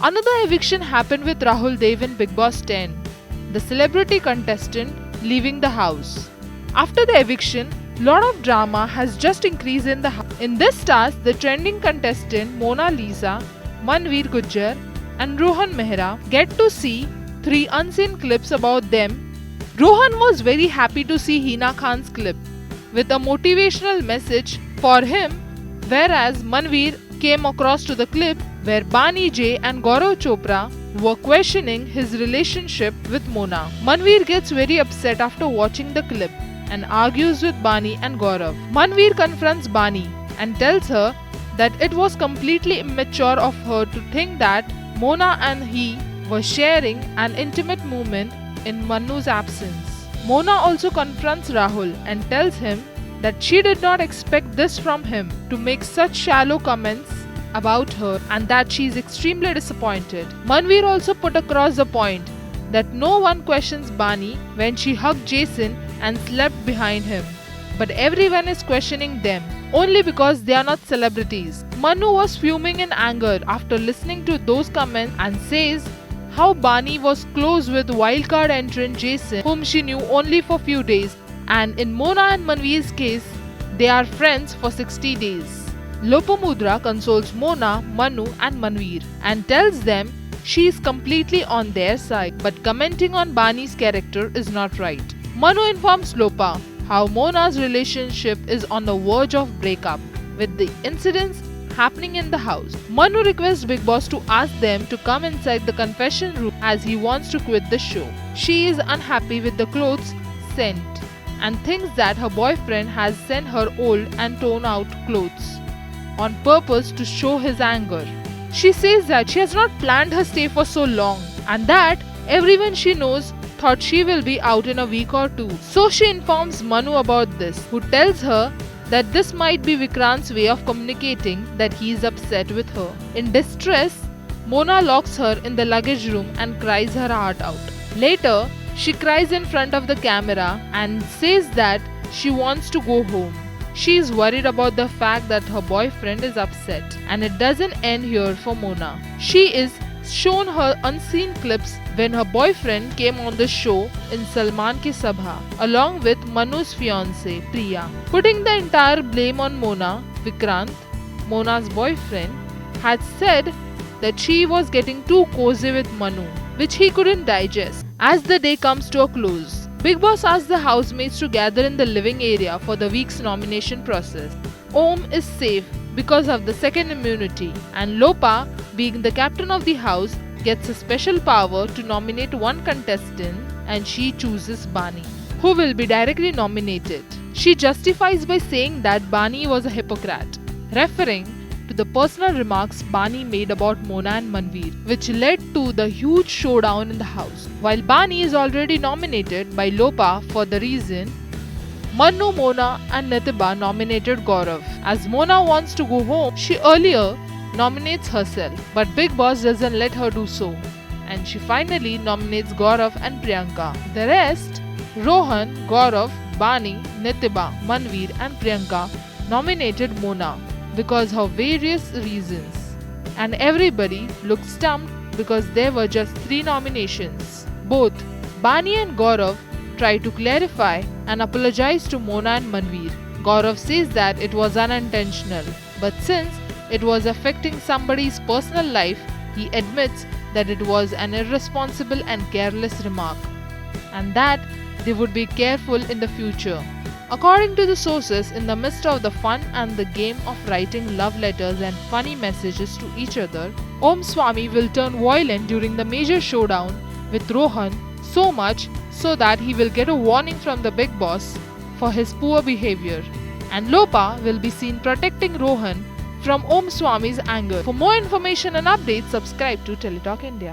Another eviction happened with Rahul Dev in Bigg Boss 10, the celebrity contestant leaving the house. After the eviction, lot of drama has just increased in the house. In this task, the trending contestant Mona Lisa, Manveer Gujjar and Rohan Mehra get to see 3 unseen clips about them. Rohan was very happy to see Hina Khan's clip with a motivational message for him, whereas Manveer came across to the clip where Bani J and Gaurav Chopra were questioning his relationship with Mona. Manveer gets very upset after watching the clip and argues with Bani and Gaurav. Manveer confronts Bani and tells her that it was completely immature of her to think that Mona and he were sharing an intimate moment in Manu's absence. Mona also confronts Rahul and tells him that she did not expect this from him to make such shallow comments about her and that she is extremely disappointed. Manveer also put across the point that no one questions Bani when she hugged Jason and slept behind him, but everyone is questioning them only because they are not celebrities. Manu was fuming in anger after listening to those comments and says how Bani was close with wildcard entrant Jason, whom she knew only for few days, and in Mona and Manveer's case, they are friends for 60 days. Lopamudra consoles Mona, Manu and Manveer and tells them she is completely on their side, but commenting on Bani's character is not right. Manu informs Lopa how Mona's relationship is on the verge of breakup with the incidents happening in the house. Manu requests Bigg Boss to ask them to come inside the confession room as he wants to quit the show. She is unhappy with the clothes sent and thinks that her boyfriend has sent her old and torn out clothes on purpose to show his anger. She says that she has not planned her stay for so long and that everyone she knows thought she will be out in a week or 2. So she informs Manu about this, who tells her that this might be Vikrant's way of communicating that he is upset with her. In distress, Mona locks her in the luggage room and cries her heart out. Later, she cries in front of the camera and says that she wants to go home. She is worried about the fact that her boyfriend is upset, and it doesn't end here for Mona. She is shown her unseen clips when her boyfriend came on the show in Salman Ki Sabha along with Manu's fiancée Priya. Putting the entire blame on Mona, Vikrant, Mona's boyfriend, had said that she was getting too cozy with Manu, which he couldn't digest. As the day comes to a close, Bigg Boss asks the housemates to gather in the living area for the week's nomination process. Om is safe because of the second immunity, and Lopa, being the captain of the house, gets a special power to nominate one contestant, and she chooses Bani, who will be directly nominated. She justifies by saying that Bani was a hypocrite, referring to the personal remarks Bani made about Mona and Manveer, which led to the huge showdown in the house. While Bani is already nominated by Lopa for the reason, Manu, Mona and Nitiba nominated Gaurav. As Mona wants to go home, she earlier nominates herself, but Bigg Boss doesn't let her do so, and she finally nominates Gaurav and Priyanka. The rest, Rohan, Gaurav, Bani, Nitiba, Manveer and Priyanka nominated Mona because of various reasons, and everybody looked stumped because there were just 3 nominations. Both Bani and Gaurav try to clarify and apologize to Mona and Manveer. Gaurav says that it was unintentional, but since it was affecting somebody's personal life, he admits that it was an irresponsible and careless remark, and that they would be careful in the future. According to the sources, in the midst of the fun and the game of writing love letters and funny messages to each other, Om Swami will turn violent during the major showdown with Rohan, so much so that he will get a warning from the Bigg Boss for his poor behavior, and Lopa will be seen protecting Rohan from Om Swami's anger. For more information and updates, subscribe to Teletalk India.